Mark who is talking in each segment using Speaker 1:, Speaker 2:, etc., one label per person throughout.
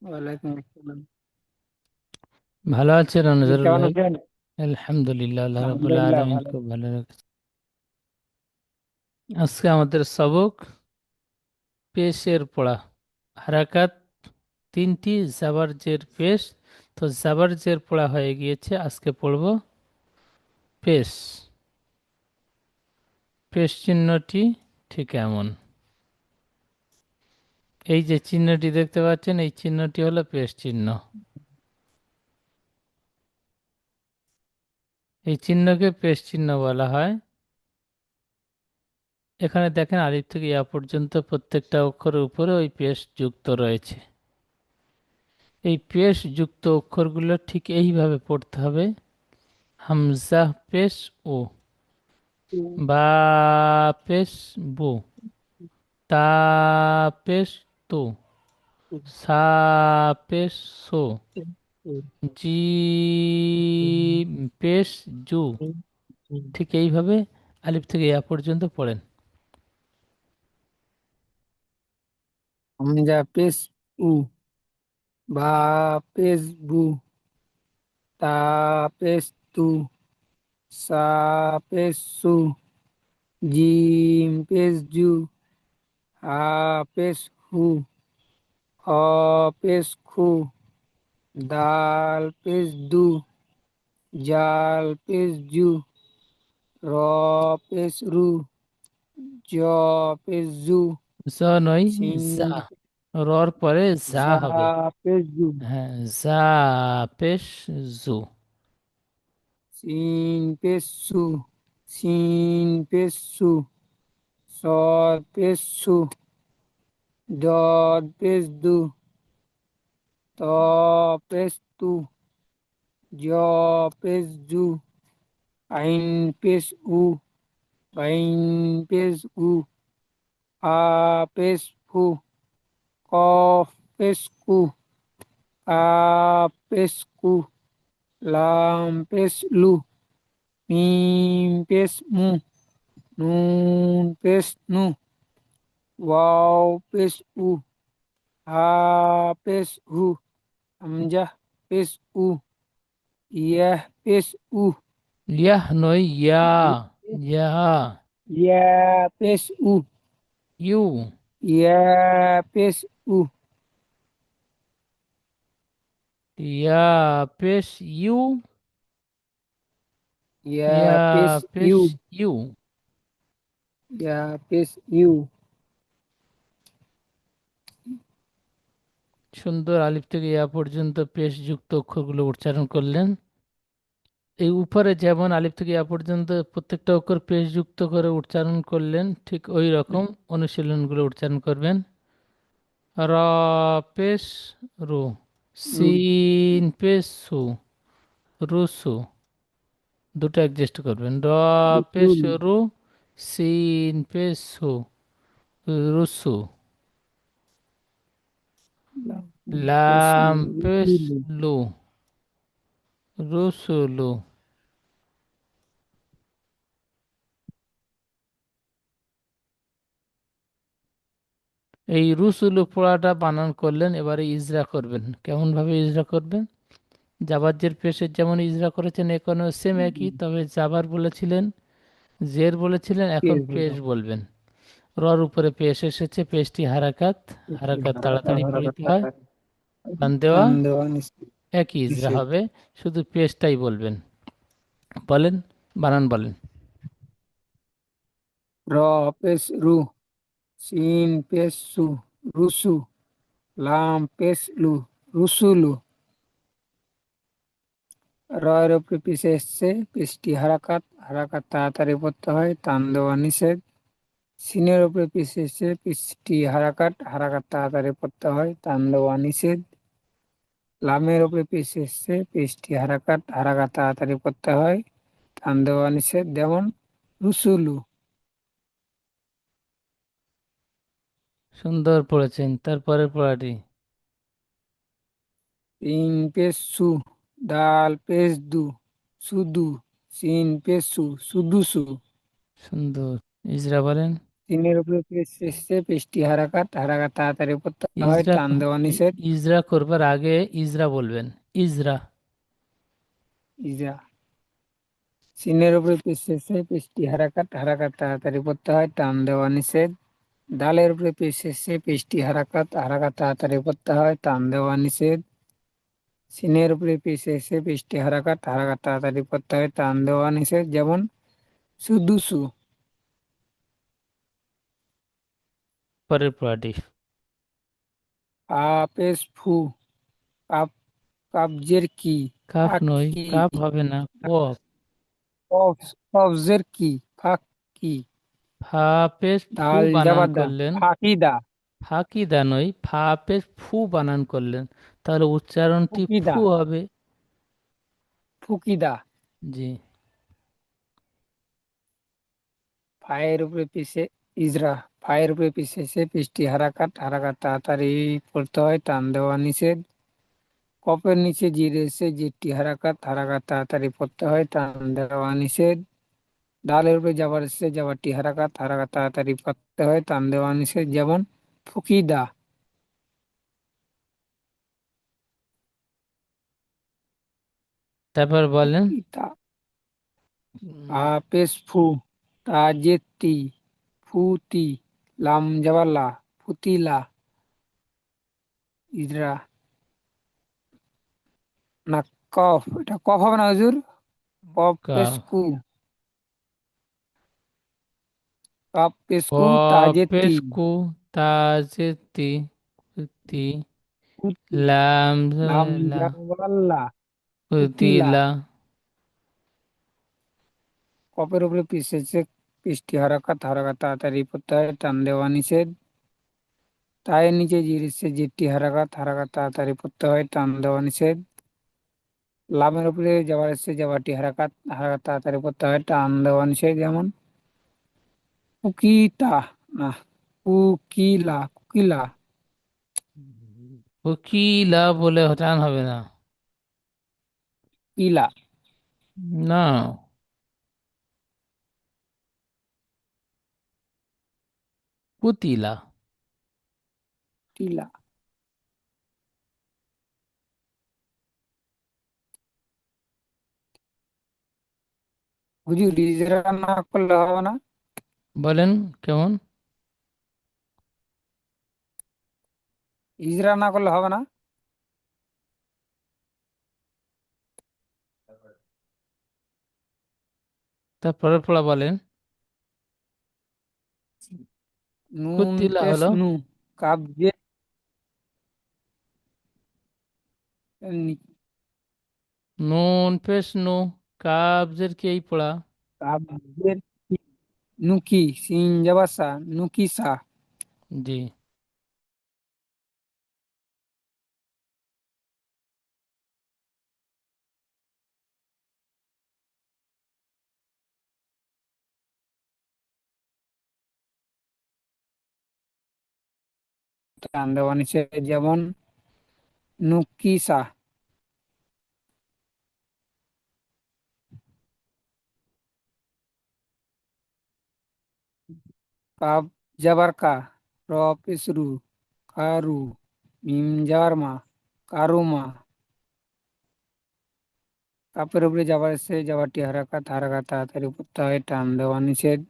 Speaker 1: ওয়ালাইকুম আসসালাম।
Speaker 2: ভালো আছেন
Speaker 1: জি,
Speaker 2: নজরুল
Speaker 1: কেমন
Speaker 2: ভাই?
Speaker 1: আছেন?
Speaker 2: আলহামদুলিল্লাহ, আল্লাহ রাব্বুল
Speaker 1: আলহামদুলিল্লাহ
Speaker 2: আলামিন
Speaker 1: ভালো।
Speaker 2: খুব ভালো রেখেছে। আজকে আমাদের সবক পেশের পড়া। হারাকাত তিনটি, জাবার জের পেশ। তো জাবার জের পড়া হয়ে গিয়েছে, আজকে পড়ব পেশ। পেশ চিহ্নটি ঠিক এমন। এই যে চিহ্নটি দেখতে পাচ্ছেন, এই চিহ্নটি হলো পেশ চিহ্ন। এই চিহ্নকে পেশ চিহ্ন বলা হয়। এখানে দেখেন, আলিফ থেকে ইয়া পর্যন্ত প্রত্যেকটা অক্ষরের উপরে ওই পেশ যুক্ত রয়েছে। এই পেশ যুক্ত অক্ষরগুলো ঠিক এইভাবে পড়তে হবে। হামজা পেশ ও, বা পেশ বু, তা পেশ তু, সা পেশ সো, জিম পেশ জু। ঠিক এইভাবে আলিফ থেকে ইয়া পর্যন্ত পড়েন।
Speaker 1: হামজা পেশ উ, বা পেশ বু, তা পেশ তু, সা পেশ সু, জিম পেশ জু, হা পেশ হু, হ পেশ খু, দাল পেশ দু, জাল পেশ জু, র পেশ রু, জ পেশ জু,
Speaker 2: জ নয়,
Speaker 1: সিন
Speaker 2: যা। রর পরে যা
Speaker 1: জা
Speaker 2: হবে।
Speaker 1: পেশ জু,
Speaker 2: হ্যাঁ, যা পেশ জু।
Speaker 1: সিন পেশ সু, সিন পেশ সু, সদ পেশ সু, দদ পেশ দু, ত পেশ তু, জ পেশ জু, আইন পেশ উ, গাইন পেশ উ, আ পেশ ফু, কফ পেশ কু, কাফ পেশ কু, লাম পেশ লু, মিম পেশ মু, নুন পেশ নু, ওয়াও পেশ উ, হা পেশ হু, হামজা পেশ উ, ইয়াহ পেশ উ,
Speaker 2: ইয়াহ নয়, ইয়া। ইয়া।
Speaker 1: ইয়া পেশ উ,
Speaker 2: ইউ।
Speaker 1: ইয়া পেশ উ,
Speaker 2: ইয়া পেশ ইউ।
Speaker 1: ইয়া
Speaker 2: ইয়া
Speaker 1: পেশ
Speaker 2: পেশ
Speaker 1: ইউ,
Speaker 2: ইউ।
Speaker 1: ইয়া পেশ ইউ।
Speaker 2: সুন্দর আলিফ থেকে ইয়া পর্যন্ত পেশ যুক্ত অক্ষরগুলো উচ্চারণ করলেন। এই উপরে যেমন আলিফ থেকে ইয়া পর্যন্ত প্রত্যেকটা অক্ষর পেশ যুক্ত করে উচ্চারণ করলেন, ঠিক ওই রকম অনুশীলনগুলো উচ্চারণ করবেন। র পেশ রু, সিন পেশ সু, রুসু। দুটো অ্যাডজাস্ট করবেন। র পেশ
Speaker 1: রুসুল,
Speaker 2: রু, সিন পেশ সু, রুসু।
Speaker 1: পেশ
Speaker 2: লাম পেশ
Speaker 1: রুসুল,
Speaker 2: লু, রুসুলু। এই রুসুলু পড়াটা বানান করলেন, এবারে ইজরা করবেন। কেমন ভাবে ইজরা করবেন? জাবারজের পেশের যেমন ইজরা করেছেন, এখানেও সেম একই, তবে জাবার বলেছিলেন, জের বলেছিলেন, এখন পেশ বলবেন। রর উপরে পেশ এসেছে, পেশটি হারাকাত। হারাকাত তাড়াতাড়ি পড়িতে হয়। টান দেওয়া
Speaker 1: টান দেওয়া
Speaker 2: একই ইজরা
Speaker 1: নিষেধ।
Speaker 2: হবে, শুধু পেশটাই বলবেন। বলেন, বানান বলেন।
Speaker 1: র পেশ রু, সিন পেশ সু, রুসু, লাম পেশ লু, রুসুলু। র এর উপরে পিছে এসছে, পেশটি হারাকাত। হারাকাত তাড়াতাড়ি পড়তে হয়, টান দেওয়া নিষেধ। সিনের উপরে পিছে এসছে, পেশটি হারাকাত। হারাকাত তাড়াতাড়ি পড়তে হয়, টান দেওয়া নিষেধ। লামের উপরে পিছে এসছে, পেশটি হারাকাত। হারাকাত তাড়াতাড়ি পড়তে হয়, টান দেওয়া নিষেধ। যেমন রুসুলু।
Speaker 2: সুন্দর পড়েছেন, তারপরের পড়াটি।
Speaker 1: সিন পেশ সু, দাল পেশ দু, সুদু, সিন পেশ সু, সুদুসু।
Speaker 2: সুন্দর ইজরা বলেন।
Speaker 1: সিনের উপরে পেশ এসছে, পেশটি হারাকাত, হারাকাত তাড়াতাড়ি পড়তে হয়,
Speaker 2: ইজরা
Speaker 1: টান দেওয়া নিষেধ।
Speaker 2: ইজরা করবার আগে ইজরা বলবেন। ইজরা।
Speaker 1: ইজা। সিনের উপরে পেশ এসছে, পেশটি হারাকাত, হারাকাত তাড়াতাড়ি পড়তে হয়, টান দেওয়া নিষেধ। ডালের উপরে পেশ এসছে, পেশটি হারাকাত, হারাকাত তাড়াতাড়ি পড়তে হয়, টান দেওয়া নিষেধ। সিনের উপরে পেশ এসছে, পেশটি হারাকাত, হারাকাত তাড়াতাড়ি পড়তে হয়, টান দেওয়া নিষেধ। যেমন সুদুসু।
Speaker 2: পরের পড়াটি।
Speaker 1: আ পেশ ফু, কাপ, কাবজের কি,
Speaker 2: কাফ নয়,
Speaker 1: ফাঁকি।
Speaker 2: কাফ হবে না, কফ।
Speaker 1: কফ, কফজের কি, ফাঁকি।
Speaker 2: ফা পেশ ফু
Speaker 1: দাল
Speaker 2: বানান
Speaker 1: জাবাদা,
Speaker 2: করলেন।
Speaker 1: ফাঁকিদা,
Speaker 2: ফাঁকিদা নয়, ফা পেশ ফু বানান করলেন, তাহলে উচ্চারণটি
Speaker 1: ফুকিদা,
Speaker 2: ফু হবে।
Speaker 1: ফুকিদা।
Speaker 2: জি।
Speaker 1: ফায়ের উপরে পিছে ইজরা। ফায়ের উপরে পিছে এসে পৃষ্টি হারাকাত, হারাকাত তাড়াতাড়ি পড়তে হয়, টান দেওয়া নিষেধ। কপের নিচে জিরে এসে জিরটি হারাকাত, হারাকাত তাড়াতাড়ি পড়তে হয়, টান দেওয়া নিষেধ। ডালের উপরে যাবার এসে যাবারটি হারাকাত, হারাকাত তাড়াতাড়ি পড়তে হয়, টান দেওয়া নিষেধ। যেমন ফুকিদা,
Speaker 2: তারপর বলেন।
Speaker 1: ফুকিতা।
Speaker 2: উম,
Speaker 1: পেশ ফু, তা জেতি, ফুতি, লাম জাবালা, ফুতিলা। ইজরা। না, কফ, এটা কফ হবে না হুজুর। কফ
Speaker 2: কা
Speaker 1: পেশ কু, কফ পেশ
Speaker 2: ক
Speaker 1: কু,
Speaker 2: পেশ
Speaker 1: তাজেতি,
Speaker 2: কু তাজেতি তি
Speaker 1: ফুতি,
Speaker 2: লাম
Speaker 1: লাম
Speaker 2: লা
Speaker 1: জাবালা, ফুতিলা।
Speaker 2: উতিলা।
Speaker 1: কফের উপরে পিষেছে, পৃষ্টি হারাকাত, হারাকাত তাড়াতাড়ি পড়তে হয়, টান দেওয়া নিষেধ। তায়ের নিচে জিরেছে জিরটি হারাকাত, হারাকাত তাড়াতাড়ি পড়তে হয়, টান দেওয়া নিষেধ। লামের উপরে যাবার এসে যাবারটি হারাকাত, হারাকাত তাড়াতাড়ি পড়তে হয়, টান দেওয়া নিষেধ। যেমন কুকিতা, না, কুকিলা, কুকিলা।
Speaker 2: উকিলা বলে টান হবে না।
Speaker 1: কিলা,
Speaker 2: না। পুতিলা।
Speaker 1: টিলা। হুজুর ইজরা না করলে হবে না?
Speaker 2: বলেন কেমন?
Speaker 1: ইজরা না করলে হবে না?
Speaker 2: তারপরের পড়া বলেন।
Speaker 1: নুন
Speaker 2: কুতিলা
Speaker 1: পেশ
Speaker 2: হলো।
Speaker 1: নু, কাবজে, নি-
Speaker 2: নুন পেশ নু, কাবজের কি এই পড়া।
Speaker 1: কাবজের কি, নুকি, সিন জাবাসা, নুকিসা।
Speaker 2: জি।
Speaker 1: টান দেওয়া নিষেধ। যেমন নুকিসা। কাব জাবার কা, র পেশ রু, কারু, মিম যাবার মা, কারুমা। কাপের উপরে যাবার এসে যাবারটি হারাকাত, হারাকাত তাড়াতাড়ি পড়তে হয়, টান দেওয়া নিষেধ।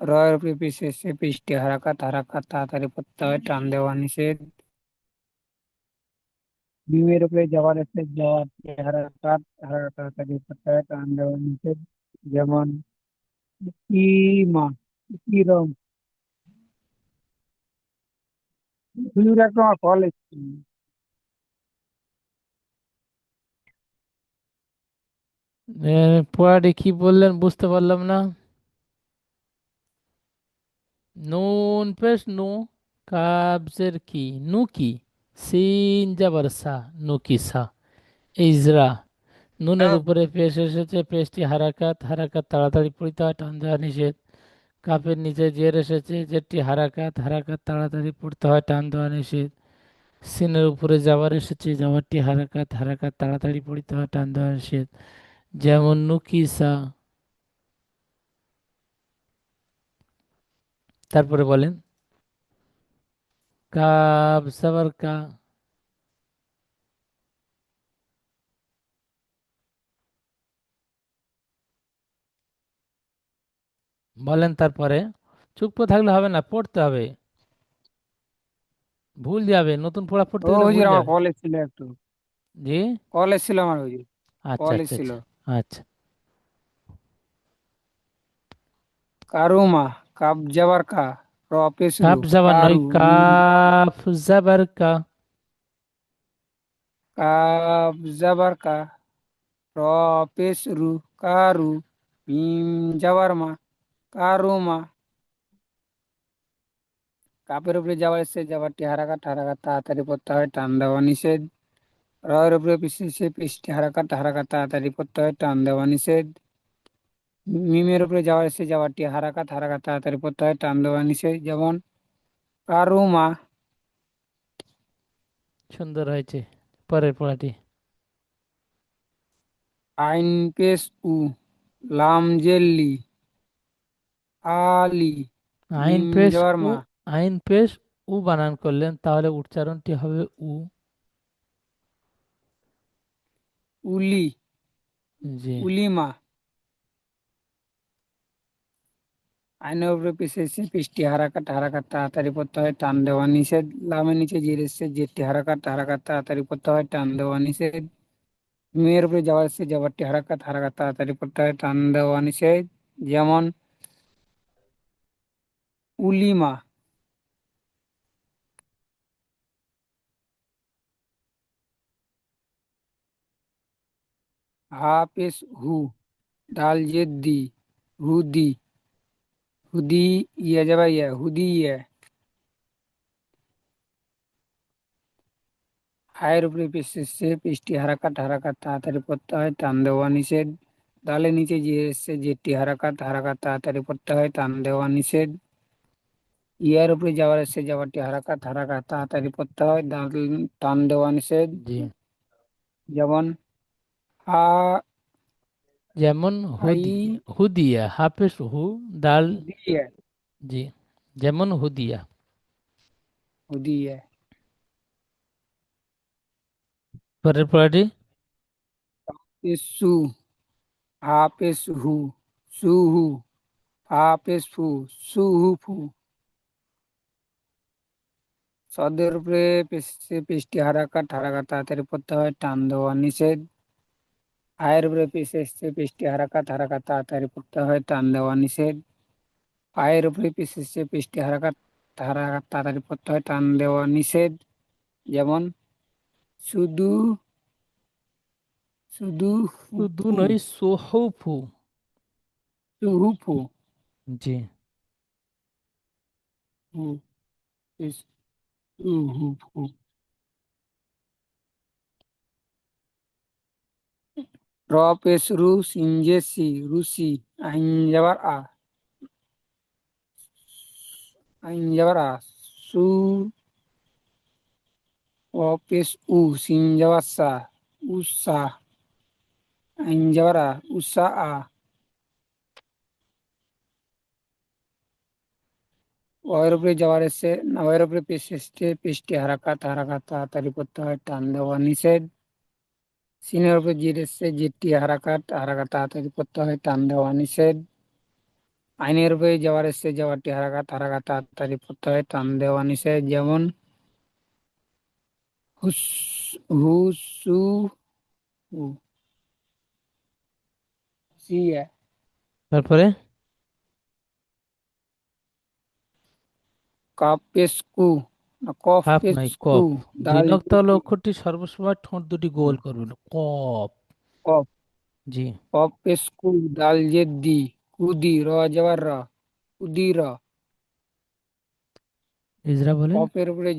Speaker 1: রয়ের উপরে পিছে এসে পৃষ্ঠে হারাকাত, হারাকাত তাড়াতাড়ি পড়তে হয়, টান দেওয়া নিষেধ। মিমের উপরে যাবার এসে যাবারটি হারাকাত, হারাকাত তাড়াতাড়ি পড়তে হয়, টান দেওয়া নিষেধ। যেমন ইমা, ইরম। হুজুর একটা আমার কল এসেছে।
Speaker 2: পড়াটি কি বললেন বুঝতে পারলাম না। নুন পেশ নু, কাবজের কি, নু কি, সিন জাবার সা, নুকিসা। ইজরা। নুনের উপরে পেশ এসেছে, পেশটি হারাকাত, হারাকাত তাড়াতাড়ি পড়িতে হয়, টান দেওয়া নিষেধ। কাপের নিচে জের এসেছে, জেরটি হারাকাত, হারাকাত তাড়াতাড়ি পড়তে হয়, টান দেওয়া নিষেধ। সিনের উপরে যাবার এসেছে, যাবারটি হারাকাত, হারাকাত তাড়াতাড়ি পড়িতে হয়, টান দেওয়া নিষেধ। যেমন নুকিসা। তারপরে বলেন। কাব সাবার কা। বলেন তারপরে। চুপ করে থাকলে হবে না, পড়তে হবে। ভুল যাবে, নতুন পড়া পড়তে
Speaker 1: ও
Speaker 2: গেলে ভুল
Speaker 1: হুজুর, আমার
Speaker 2: যাবে।
Speaker 1: কলেজ ছিল একটু।
Speaker 2: জি।
Speaker 1: কলেজ ছিল আমার হুজুর।
Speaker 2: আচ্ছা
Speaker 1: কলেজ
Speaker 2: আচ্ছা
Speaker 1: ছিল।
Speaker 2: আচ্ছা। আচ্ছা।
Speaker 1: কারুমা, কাব যাবার কা, র পেশরু,
Speaker 2: কাব যাবার নয়,
Speaker 1: কারু,
Speaker 2: কাফ জাবার কা।
Speaker 1: কাব যাবার কা, র পেশরু, কারু, মিম যাবার মা, কারুমা। কাপের উপরে যাওয়ার এসে যাবারটি হারাকাত, হারাকাত তাড়াতাড়ি পড়তে হয়, টান দেওয়া নিষেধ। রয়ের উপরে পিছিয়ে পৃষ্ঠে হারাকাত, হারাকাত তাড়াতাড়ি পড়তে হয়, টান দেওয়া নিষেধ। মিমের উপরে যাওয়ার এসে যাওয়ারটি হারাকাত, হারাকাত তাড়াতাড়ি পড়তে হয়, টান দেওয়া নিষেধ। যেমন কারুমা।
Speaker 2: সুন্দর হয়েছে। পরের পড়াটি।
Speaker 1: আইন পেশ উ, লাম জেল্লি, আলি,
Speaker 2: আইন
Speaker 1: মিম
Speaker 2: পেশ
Speaker 1: যাওয়ার
Speaker 2: উ।
Speaker 1: মা,
Speaker 2: আইন পেশ উ বানান করলেন, তাহলে উচ্চারণটি হবে উ।
Speaker 1: উলি,
Speaker 2: জি।
Speaker 1: উলিমা। আইনের উপরে পিছিয়েছে পৃষ্টি হারাকাত, হারাকাত তাড়াতাড়ি পড়তে হয়, টান দেওয়া নিষেধ। লামের নিচে জির এসছে, জেরটি হারাকাত, হারাকাত তাড়াতাড়ি পড়তে হয়, টান দেওয়া নিষেধ। মেয়ের উপরে যাওয়া এসছে যাবারটি হারাকাত, হারাকাত তাড়াতাড়ি পড়তে হয়, টান দেওয়া নিষেধ। যেমন উলিমা। হা পেশ হু, ডাল জেদ দি, হুদি, হুদি, ইয়ে যাবা ইয়ে, হুদি ইয়ে। হায়ের উপরে পিছিয়েছে পৃষ্টি হারাকাত, হারাকাত তাড়াতাড়ি পড়তে হয়, টান দেওয়া নিষেধ। ডালের নিচে যে এসছে যেটি হারাকাত, হারাকাত তাড়াতাড়ি পড়তে হয়, টান দেওয়া নিষেধ। ইয়ার উপরে যাওয়ার এসে যাওয়ারটি হারাকাত, হারাকাত তাড়াতাড়ি পড়তে হয়, ডাল টান দেওয়া নিষেধ।
Speaker 2: জি।
Speaker 1: যেমন হা,
Speaker 2: যেমন
Speaker 1: আই,
Speaker 2: হুদিয়া, হাফেজ হু, দাল।
Speaker 1: দিয়ে,
Speaker 2: জি। যেমন হুদিয়া।
Speaker 1: দিয়ে।
Speaker 2: পরের পড়াটি।
Speaker 1: পেশু, হা পেশ হু, সু হু, হা পেশ ফু, সু হু ফু। সদের উপরে পৃষ্টি হারাকাত, হারাকাত তাড়াতাড়ি পড়তে হয়, টান দেওয়া নিষেধ। আয়ের উপরে পিছিয়ে পৃষ্টি হারাকাত, হারাকাত তাড়াতাড়ি পড়তে হয়, টান দেওয়া নিষেধ। পায়ের উপরে পিছিয়ে পৃষ্টি হারাকাত, হারাকাত তাড়াতাড়ি পড়তে হয়, টান দেওয়া নিষেধ। যেমন শুধু, শুধু
Speaker 2: শুধু
Speaker 1: ফুফু,
Speaker 2: নয়, সোহফু।
Speaker 1: সুহুফু,
Speaker 2: জি।
Speaker 1: হু, ইস, সুহুফু। র পেশ রু, সিনজে সি, রুসি। আইন যাবার আ, আইন যাবার আ, সু। ও পেশ উ, সিন যাবার সা, উসা। আইন যাবার আ, উসা আ। ওয়ের উপরে যাওয়ার এসে না, ওয়ের উপরে পিছিয়ে পৃষ্টি হারাকাত, হারাকাত তাড়াতাড়ি পড়তে হয়, টান দেওয়া নিষেধ। সিনের উপরে জির এসে জিরটি হারাকাত, হারাকাত তাড়াতাড়ি পড়তে হয়, টান দেওয়া নিষেধ। আইনের উপরে যাওয়ার এসে যাওয়ারটি হারাকাত, হারাকাত তাড়াতাড়ি পড়তে হয়, টান দেওয়া নিষেধ। যেমন হুস, হুসু, হু, সিয়া।
Speaker 2: তারপরে।
Speaker 1: কাপ পেশ কু, না কফ
Speaker 2: হাফ
Speaker 1: পেশ
Speaker 2: নয়,
Speaker 1: কু,
Speaker 2: কফ।
Speaker 1: ডাল
Speaker 2: ঋণক তাহলে
Speaker 1: জিরটি,
Speaker 2: অক্ষরটি সর্বসময় ঠোঁট দুটি গোল করবেন, কফ।
Speaker 1: কফ,
Speaker 2: জি।
Speaker 1: কফ পেশ কু, ডাল জেদ্দি, কুদি, র যাবার র, কুদি র।
Speaker 2: ইজরা বলেন।
Speaker 1: কফের উপরে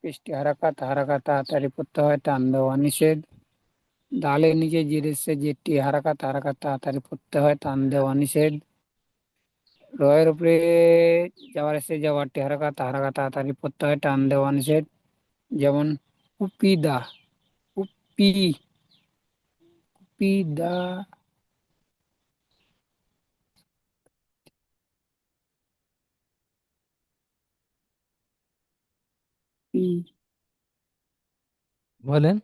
Speaker 1: পৃষ্টি হারাকাত, হারাকাত তাড়াতাড়ি পড়তে হয়, টান দেওয়া নিষেধ। ডালের নিচে জিরেছে যেটি হারাকাত, হারাকাত তাড়াতাড়ি পড়তে হয়, টান দেওয়া নিষেধ। রয়ের উপরে যাওয়ার এসে যাওয়ারটি হারাকাত, হারাকাত তাড়াতাড়ি পড়তে হয়, টান দেওয়া নিষেধ। যেমন উপিদা, উপি, উপিদা।
Speaker 2: বলেন।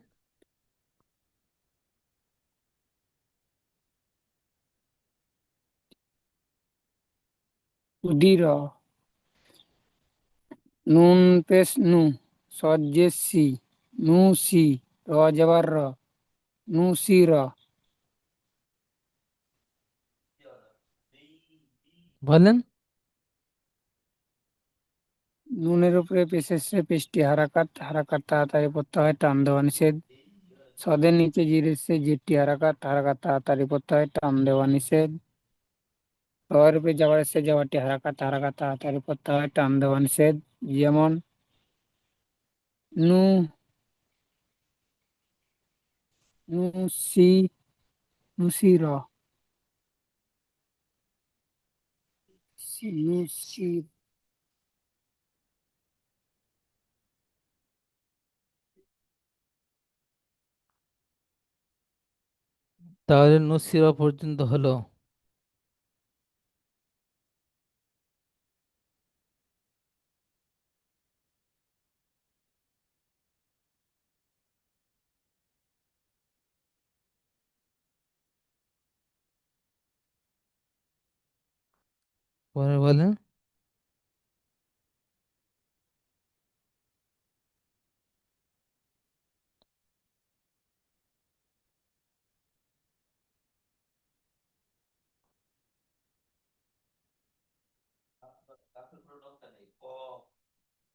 Speaker 1: উদির, নুন পেশ নু, সজ্জে সি, নু সি, র জবর র, নু সি র।
Speaker 2: বলেন।
Speaker 1: নুনের উপরে পেশ এসছে, পেশটি হারাকাত, হারাকাত তাড়াতাড়ি পড়তে হয়, টান দেওয়া নিষেধ। সদের নিচে জির এসছে, জিরটি হারাকাত, হারাকাত তাড়াতাড়ি পড়তে হয়, টান দেওয়া নিষেধ। রয়ের উপরে যাওয়ার এসছে, যাওয়ারটি হারাকাত, হারাকাত তাড়াতাড়ি পড়তে হয়, টান দেওয়া নিষেধ। যেমন নু, নু সি, নু সি র, নু সি।
Speaker 2: তাহলে নুসিরা পর্যন্ত হলো। পরে বলেন।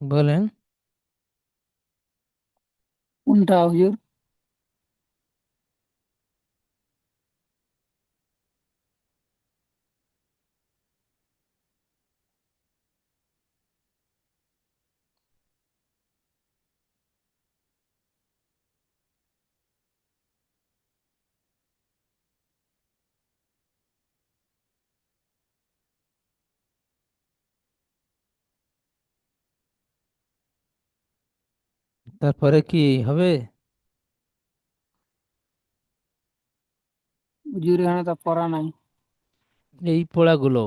Speaker 2: বলেন।
Speaker 1: কোনটা হুজুর?
Speaker 2: তারপরে কি হবে?
Speaker 1: হুজুর এখানে তো পড়া নাই।
Speaker 2: এই পড়াগুলো